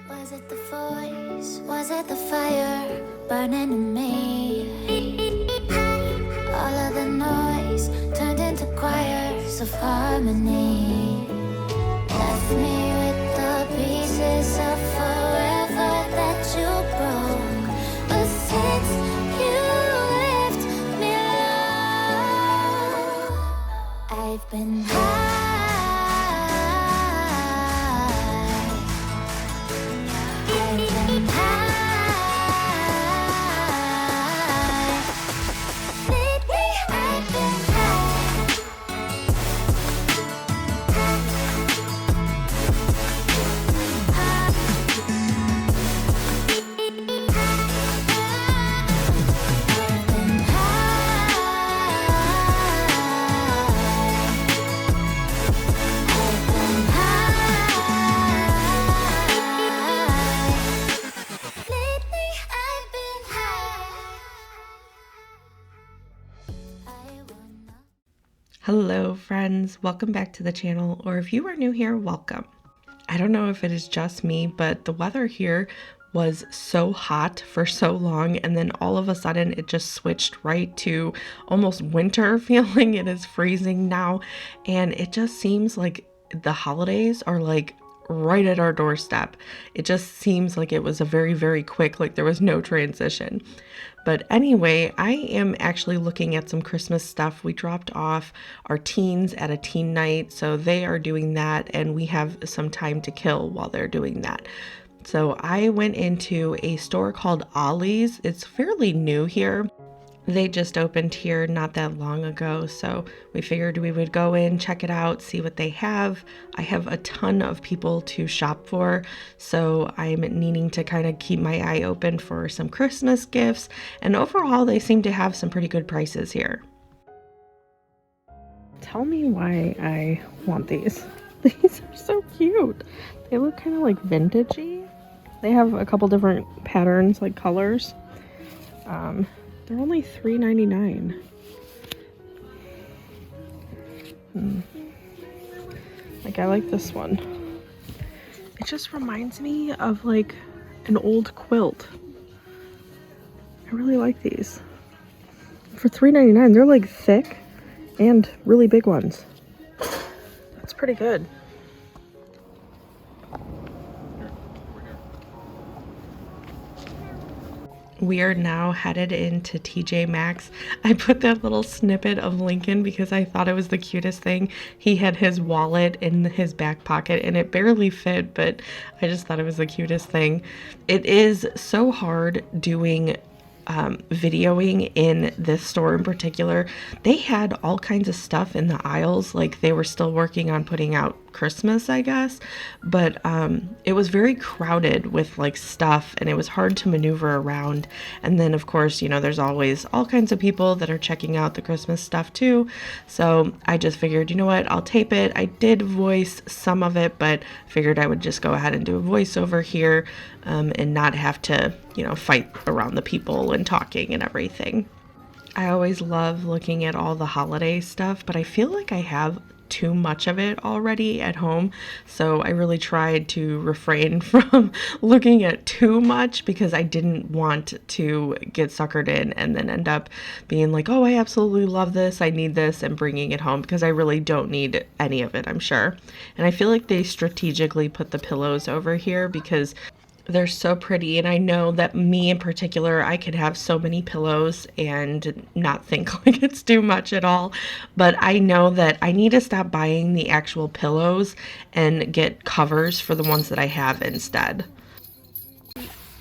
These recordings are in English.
Was it the voice? Was it the fire burning in me? All of the noise turned into choirs of harmony. Left me with the pieces of forever that you broke. But since you left me alone, I've been high. Hello friends, welcome back to the channel, or if you are new here, welcome. I don't know if it is just me, but the weather here was so hot for so long, and then all of a sudden it just switched right to almost winter feeling. It is freezing now, and it just seems like the holidays are like right at our doorstep. It just seems like it was a very quick, like there was no transition. But anyway, I am actually looking at some Christmas stuff. We dropped off our teens at a teen night, so they are doing that, and we have some time to kill while they're doing that. So I went into a store called Ollie's. It's fairly new here. They just opened here not that long ago, so we figured we would go in, check it out, see what they have. I have a ton of people to shop for, so I'm needing to kind of keep my eye open for some Christmas gifts, and overall they seem to have some pretty good prices here. Tell me why I want these. These are so cute. They look kind of like vintagey. They have a couple different patterns, like colors. They're only $3.99. Like, I like this one. It just reminds me of like an old quilt. I really like these. For $3.99, they're like thick and really big ones. That's pretty good. We are now headed into TJ Maxx. I put that little snippet of Lincoln because I thought it was the cutest thing. He had his wallet in his back pocket and it barely fit, but I just thought it was the cutest thing. It is so hard doing videoing in this store in particular. They had all kinds of stuff in the aisles, like they were still working on putting out Christmas, I guess, but it was very crowded with like stuff, and it was hard to maneuver around. And then of course, you know, there's always all kinds of people that are checking out the Christmas stuff too, so I just figured, you know what, I'll tape it. I did voice some of it, but figured I would just go ahead and do a voiceover here and not have to, you know, fight around the people and talking and everything. I always love looking at all the holiday stuff, but I feel like I have too much of it already at home, so I really tried to refrain from looking at too much because I didn't want to get suckered in and then end up being like, oh, I absolutely love this, I need this, and bringing it home, because I really don't need any of it, I'm sure. And I feel like they strategically put the pillows over here because they're so pretty, and I know that me in particular, I could have so many pillows and not think like it's too much at all, but I know that I need to stop buying the actual pillows and get covers for the ones that I have instead.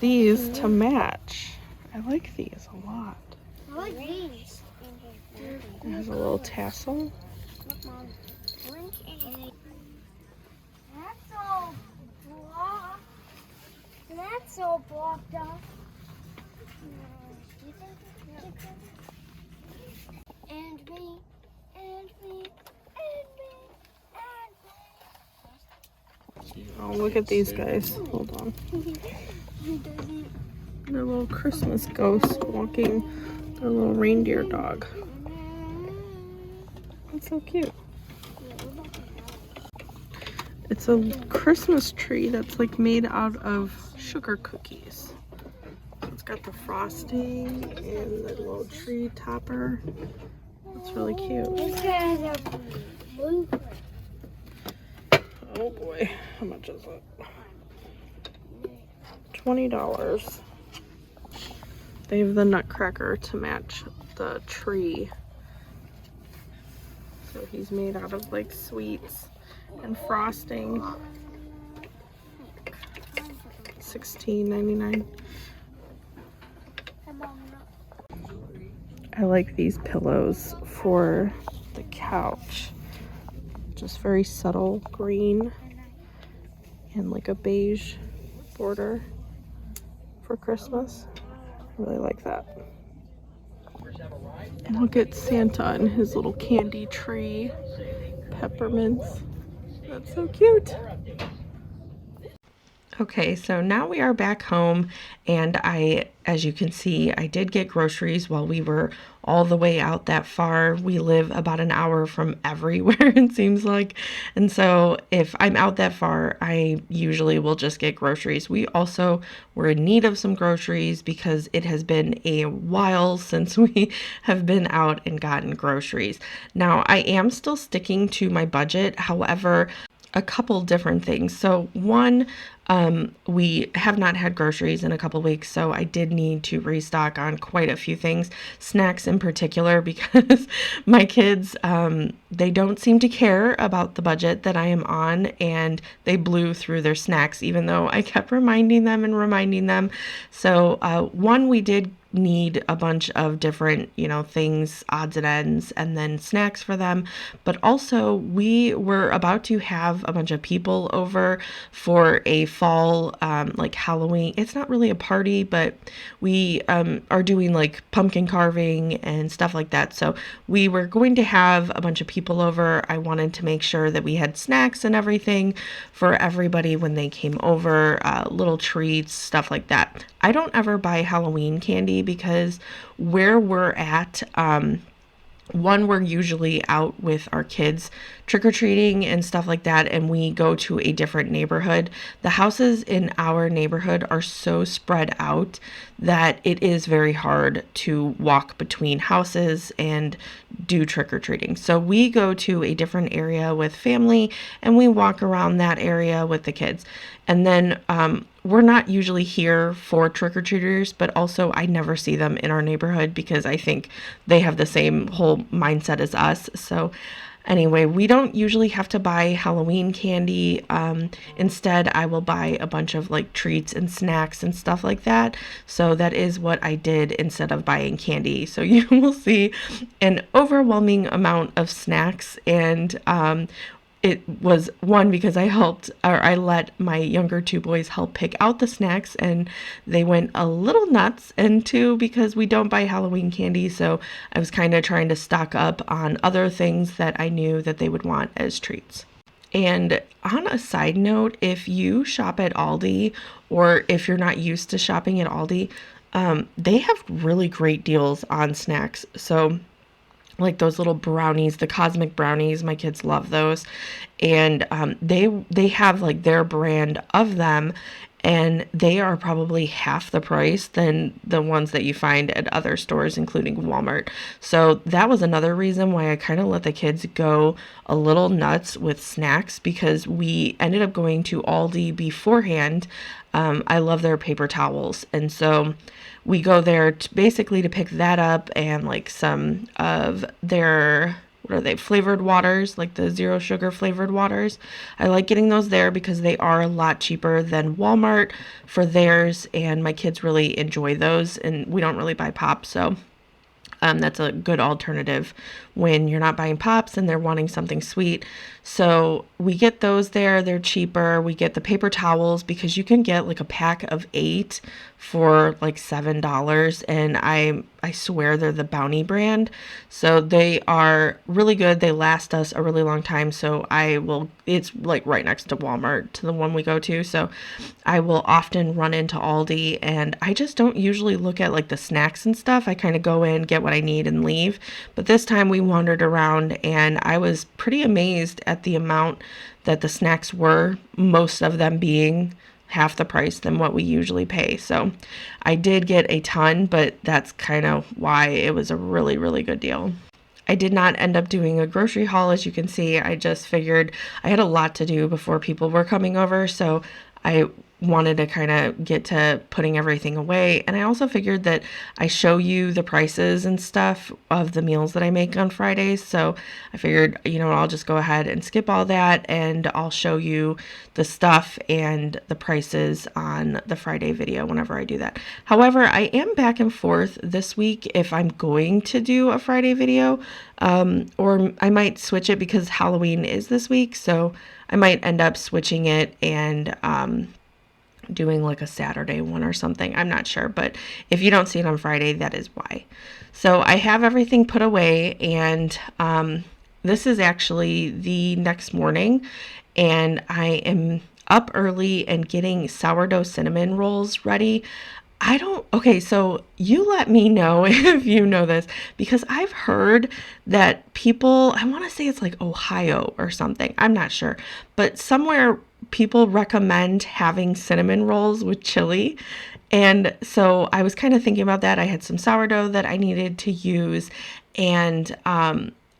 These to match. I like these a lot. I like these. It has a little tassel. That's all blocked off. And me, and me, and me, and me. Oh, look at these guys. Hold on. They're little Christmas ghosts walking their little reindeer dog. That's so cute. It's a Christmas tree that's like made out of sugar cookies. It's got the frosting and the little tree topper. It's really cute. This guy has a blueprint. Oh boy, how much is it? $20. They have the nutcracker to match the tree. So he's made out of like sweets and frosting. $16.99. I like these pillows for the couch. Just very subtle green and like a beige border for Christmas. I really like that. Look at Santa and his little candy tree. Peppermints. That's so cute. Okay, so now we are back home, and as you can see, I did get groceries while we were all the way out that far. We live about an hour from everywhere, it seems like. And so if I'm out that far, I usually will just get groceries. We also were in need of some groceries because it has been a while since we have been out and gotten groceries. Now, I am still sticking to my budget. However, a couple different things. So one, we have not had groceries in a couple weeks, so I did need to restock on quite a few things, snacks in particular, because my kids, they don't seem to care about the budget that I am on, and they blew through their snacks, even though I kept reminding them. So one, we did need a bunch of different, things, odds and ends, and then snacks for them. But also we were about to have a bunch of people over for a fall, like Halloween. It's not really a party, but we are doing like pumpkin carving and stuff like that. So we were going to have a bunch of people over. I wanted to make sure that we had snacks and everything for everybody when they came over, little treats, stuff like that. I don't ever buy Halloween candy because where we're at, one, we're usually out with our kids trick-or-treating and stuff like that, and we go to a different neighborhood. The houses in our neighborhood are so spread out that it is very hard to walk between houses and do trick-or-treating. So we go to a different area with family, and we walk around that area with the kids. And then we're not usually here for trick-or-treaters, but also I never see them in our neighborhood because I think they have the same whole mindset as us. So anyway, we don't usually have to buy Halloween candy. Instead, I will buy a bunch of like treats and snacks and stuff like that. So that is what I did instead of buying candy. So you will see an overwhelming amount of snacks, and it was one because I let my younger two boys help pick out the snacks and they went a little nuts, and two, because we don't buy Halloween candy, so I was kind of trying to stock up on other things that I knew that they would want as treats. And on a side note, if you shop at Aldi, or if you're not used to shopping at Aldi, they have really great deals on snacks. So like those little brownies, the cosmic brownies, my kids love those, and they have like their brand of them, and they are probably half the price than the ones that you find at other stores, including Walmart. So that was another reason why I kind of let the kids go a little nuts with snacks, because we ended up going to Aldi beforehand. I love their paper towels, and so we go there basically to pick that up, and like some of their, what are they, flavored waters, like the zero sugar flavored waters. I like getting those there because they are a lot cheaper than Walmart for theirs, and my kids really enjoy those, and we don't really buy pop, so that's a good alternative when you're not buying pops and they're wanting something sweet. So we get those there. They're cheaper. We get the paper towels because you can get like a pack of 8 for like $7, and I swear they're the Bounty brand. So they are really good. They last us a really long time. So it's like right next to Walmart, to the one we go to. So I will often run into Aldi, and I just don't usually look at like the snacks and stuff. I kind of go in, get what I need, and leave. But this time we wandered around, and I was pretty amazed at the amount that the snacks were, most of them being half the price than what we usually pay. So I did get a ton, but that's kind of why it was a really, really good deal. I did not end up doing a grocery haul, as you can see. I just figured I had a lot to do before people were coming over, so I wanted to kind of get to putting everything away. And I also figured that I show you the prices and stuff of the meals that I make on Fridays. So I figured, I'll just go ahead and skip all that, and I'll show you the stuff and the prices on the Friday video whenever I do that. However, I am back and forth this week if I'm going to do a Friday video, or I might switch it because Halloween is this week. So I might end up switching it and doing like a Saturday one or something. I'm not sure, but if you don't see it on Friday, that is why. So I have everything put away, and this is actually the next morning, and I am up early and getting sourdough cinnamon rolls ready. Okay, so you let me know if you know this, because I've heard that people, I want to say it's like Ohio or something, I'm not sure, but somewhere people recommend having cinnamon rolls with chili. And so I was kind of thinking about that. I had some sourdough that I needed to use, and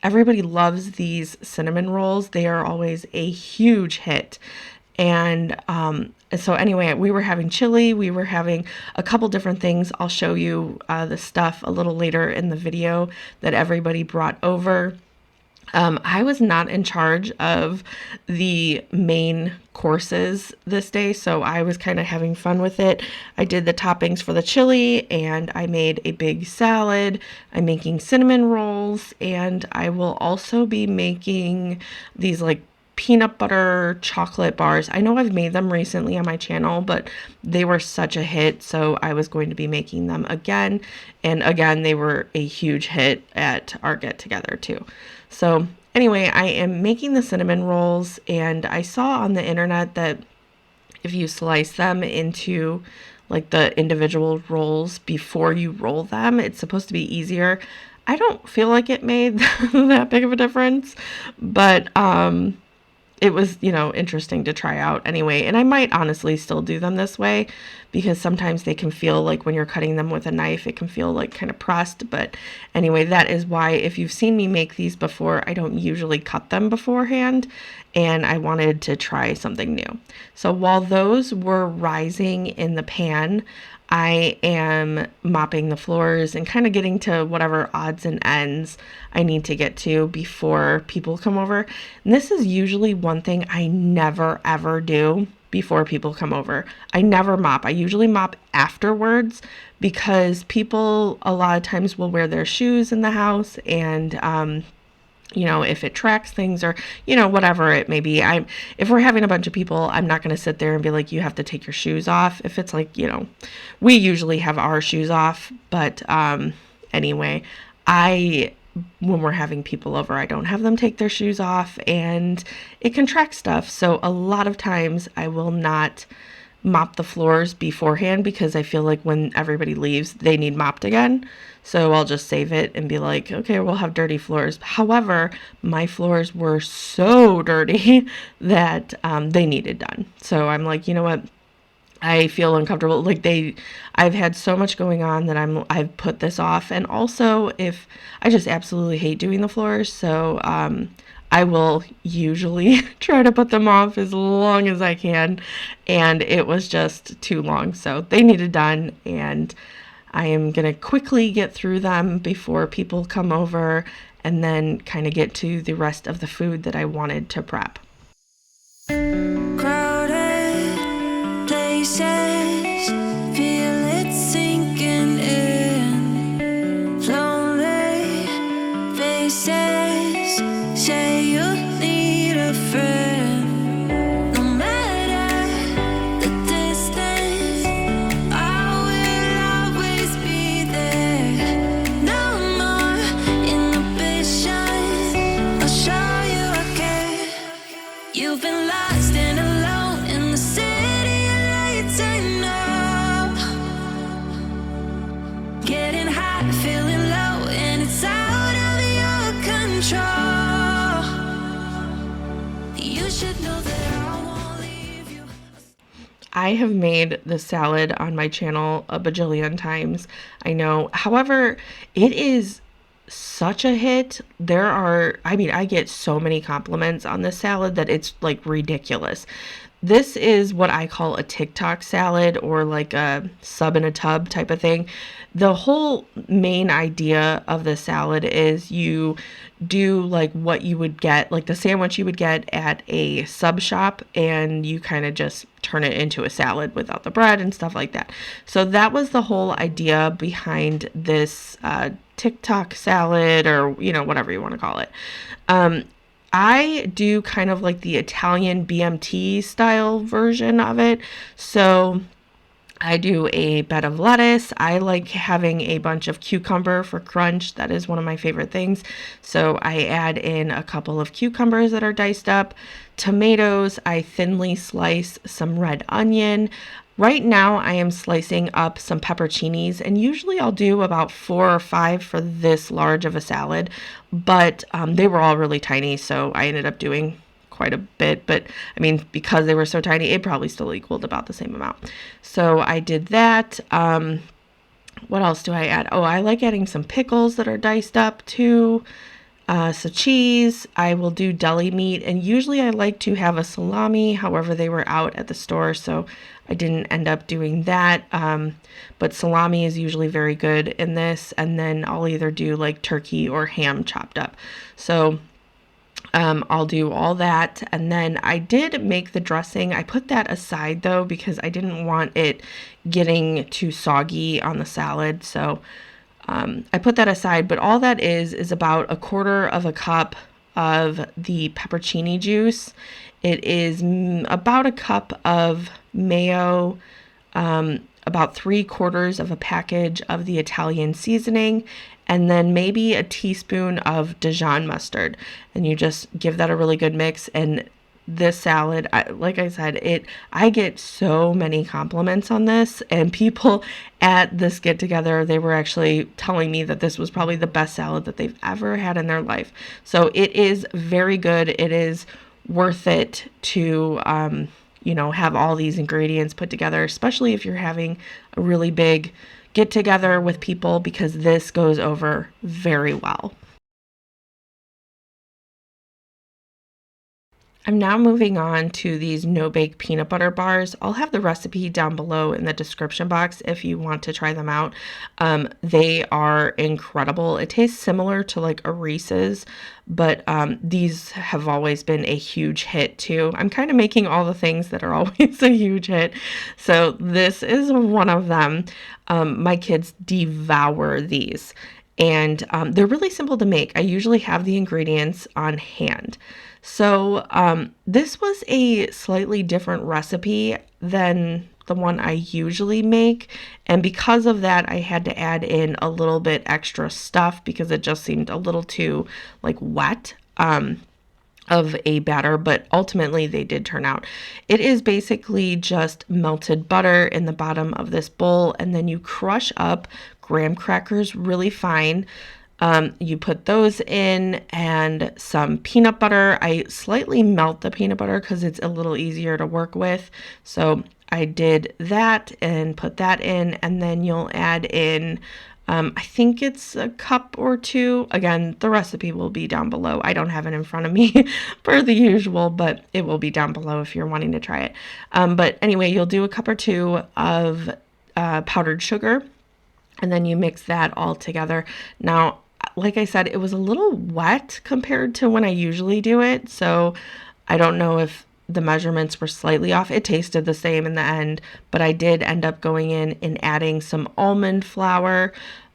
everybody loves these cinnamon rolls. They are always a huge hit. And so anyway, we were having chili, we were having a couple different things. I'll show you the stuff a little later in the video that everybody brought over. I was not in charge of the main courses this day, so I was kind of having fun with it. I did the toppings for the chili, and I made a big salad. I'm making cinnamon rolls, and I will also be making these like peanut butter chocolate bars. I know I've made them recently on my channel, but they were such a hit, so I was going to be making them again. And again, they were a huge hit at our get together too. So anyway, I am making the cinnamon rolls, and I saw on the internet that if you slice them into like the individual rolls before you roll them, it's supposed to be easier. I don't feel like it made that big of a difference, but it was, interesting to try out anyway. And I might honestly still do them this way, because sometimes they can feel like when you're cutting them with a knife, it can feel like kind of pressed. But anyway, that is why, if you've seen me make these before, I don't usually cut them beforehand, and I wanted to try something new. So while those were rising in the pan, I am mopping the floors and kind of getting to whatever odds and ends I need to get to before people come over. And this is usually one thing I never ever do before people come over. I never mop. I usually mop afterwards, because people a lot of times will wear their shoes in the house, and if it tracks things, or, whatever it may be. If we're having a bunch of people, I'm not going to sit there and be like, you have to take your shoes off. If it's like, we usually have our shoes off, but anyway, when we're having people over, I don't have them take their shoes off, and it can track stuff. So a lot of times I will not mop the floors beforehand, because I feel like when everybody leaves, they need mopped again. So I'll just save it and be like, okay, we'll have dirty floors. However, my floors were so dirty that they needed done. So I'm like, you know what? I feel uncomfortable. Like I've had so much going on that I've put this off. And also, if I just absolutely hate doing the floors, so I will usually try to put them off as long as I can, and it was just too long. So they needed done, and I am going to quickly get through them before people come over, and then kind of get to the rest of the food that I wanted to prep. Crowded places, feel it sinking in. Lonely faces, say you need a friend. No matter the distance, I will always be there. No more inhibition, I'll show you I care. You've been lost and alone in the city of lights, I know. Getting high, feeling low, and it's out of your control. You should know I have made the salad on my channel a bajillion times, I know. However, it is such a hit. I get so many compliments on this salad that it's like ridiculous. This is what I call a TikTok salad, or like a sub in a tub type of thing. The whole main idea of the salad is you do like what you would get, like the sandwich you would get at a sub shop, and you kind of just turn it into a salad without the bread and stuff like that. So that was the whole idea behind this TikTok salad, or whatever you want to call it. I do kind of like the Italian BMT style version of it. So I do a bed of lettuce. I like having a bunch of cucumber for crunch. That is one of my favorite things. So I add in a couple of cucumbers that are diced up, tomatoes. I thinly slice some red onion. Right now I am slicing up some pepperoncinis, and usually I'll do about 4 or 5 for this large of a salad, but they were all really tiny, so I ended up doing quite a bit. But I mean, because they were so tiny, it probably still equaled about the same amount. So I did that. What else do I add? Oh, I like adding some pickles that are diced up too. So cheese. I will do deli meat, and usually I like to have a salami. However, they were out at the store, so I didn't end up doing that. But salami is usually very good in this, and then I'll either do like turkey or ham chopped up. So I'll do all that, and then I did make the dressing. I put that aside though because I didn't want it getting too soggy on the salad, so I put that aside. But all that is about 1/4 of a cup of the peppercini juice. It is about a cup of mayo, about 3/4 of a package of the Italian seasoning, and then maybe a teaspoon of Dijon mustard. And you just give that a really good mix. And this salad, like I said, I get so many compliments on this, and people at this get together, they were actually telling me that this was probably the best salad that they've ever had in their life. So it is very good. It is worth it to have all these ingredients put together, especially if you're having a really big get together with people, because this goes over very well. I'm now moving on to these no-bake peanut butter bars. I'll have the recipe down below in the description box if you want to try them out. They are incredible. It tastes similar to like a Reese's, but these have always been a huge hit too. I'm kind of making all the things that are always a huge hit. So this is one of them. My kids devour these, and they're really simple to make. I usually have the ingredients on hand. So this was a slightly different recipe than the one I usually make, and because of that I had to add in a little bit extra stuff because it just seemed a little too like wet of a batter, but ultimately they did turn out. It is basically just melted butter in the bottom of this bowl, and then you crush up graham crackers really fine. You put those in, and some peanut butter. I slightly melt the peanut butter because it's a little easier to work with. So I did that and put that in, and then you'll add in, I think it's a cup or 2. Again, the recipe will be down below. I don't have it in front of me per the usual, but it will be down below if you're wanting to try it. But anyway, you'll do a cup or 2 of powdered sugar, and then you mix that all together. Now, like I said, it was a little wet compared to when I usually do it, so I don't know if the measurements were slightly off. It tasted the same in the end, but I did end up going in and adding some almond flour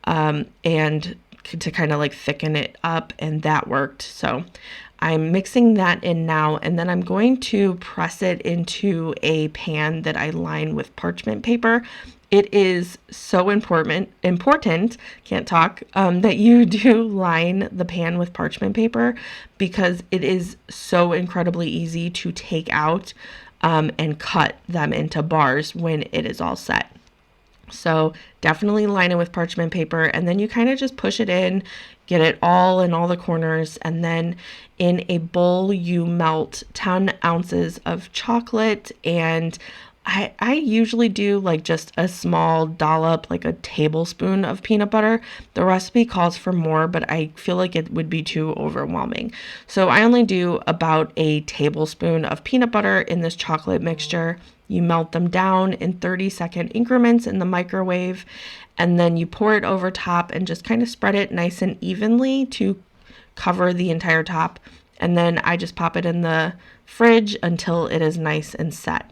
and to kind of like thicken it up, and that worked. So I'm mixing that in now, and then I'm going to press it into a pan that I line with parchment paper. It is so important, can't talk, that you do line the pan with parchment paper, because it is so incredibly easy to take out and cut them into bars when it is all set. So definitely line it with parchment paper, and then you kind of just push it in, get it all in all the corners, and then in a bowl you melt 10 ounces of chocolate and I usually do like just a small dollop, like a tablespoon of peanut butter. The recipe calls for more, but I feel like it would be too overwhelming. So I only do about a tablespoon of peanut butter in this chocolate mixture. You melt them down in 30-second increments in the microwave, and then you pour it over top and just kind of spread it nice and evenly to cover the entire top. And then I just pop it in the fridge until it is nice and set.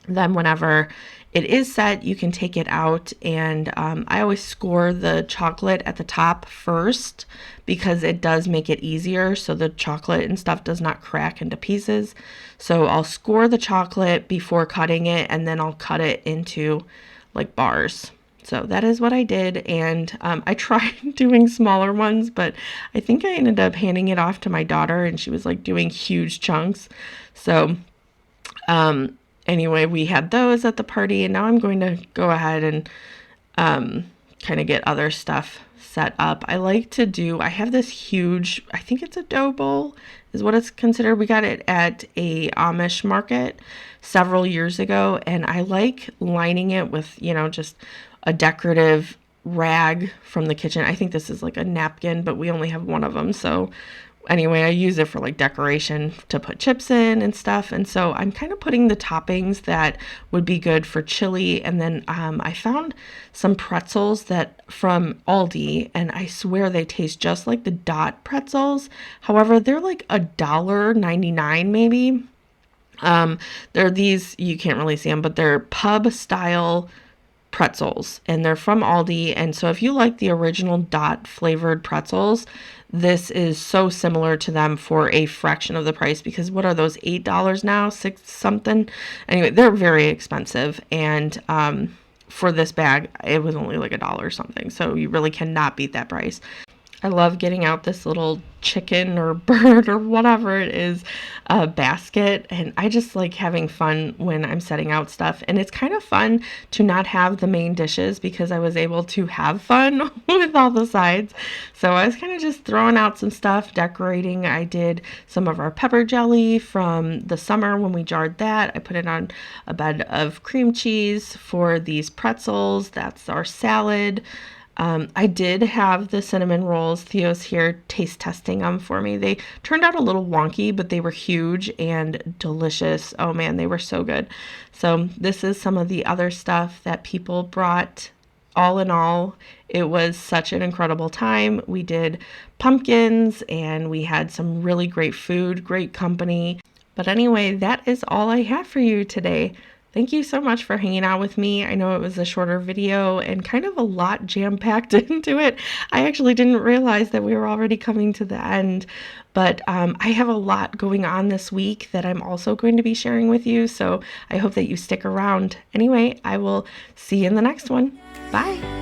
Then whenever it is set, you can take it out, and I always score the chocolate at the top first because it does make it easier so the chocolate and stuff does not crack into pieces. So I'll score the chocolate before cutting it, and then I'll cut it into like bars. So that is what I did, and I tried doing smaller ones, but I think I ended up handing it off to my daughter, and she was like doing huge chunks. So anyway, we had those at the party, and now I'm going to go ahead and kind of get other stuff set up. I have this huge, I think it's a dough bowl is what it's considered. We got it at a Amish market several years ago, and I like lining it with, just a decorative rag from the kitchen. I think this is like a napkin, but we only have one of them. So anyway, I use it for like decoration to put chips in and stuff. And so I'm kind of putting the toppings that would be good for chili. And then I found some pretzels that from Aldi, and I swear they taste just like the Dot pretzels. However, they're like $1.99 maybe. They're these, you can't really see them, but they're pub style pretzels, and they're from Aldi. And so if you like the original Dot flavored pretzels, this is so similar to them for a fraction of the price, because what are those, $8 now, 6 something? Anyway, they're very expensive, and for this bag it was only like $1 something, so you really cannot beat that price. I love getting out this little chicken or bird or whatever it is basket, and I just like having fun when I'm setting out stuff. And it's kind of fun to not have the main dishes because I was able to have fun with all the sides. So I was kind of just throwing out some stuff, decorating. I did some of our pepper jelly from the summer when we jarred that. I put it on a bed of cream cheese for these pretzels. That's our salad. I did have the cinnamon rolls. Theo's here taste testing them for me. They turned out a little wonky, but they were huge and delicious. Oh man, they were so good. So this is some of the other stuff that people brought. All in all, it was such an incredible time. We did pumpkins, and we had some really great food, great company. But anyway, that is all I have for you today. Thank you so much for hanging out with me. I know it was a shorter video and kind of a lot jam-packed into it. I actually didn't realize that we were already coming to the end, but I have a lot going on this week that I'm also going to be sharing with you, so I hope that you stick around. Anyway, I will see you in the next one. Bye!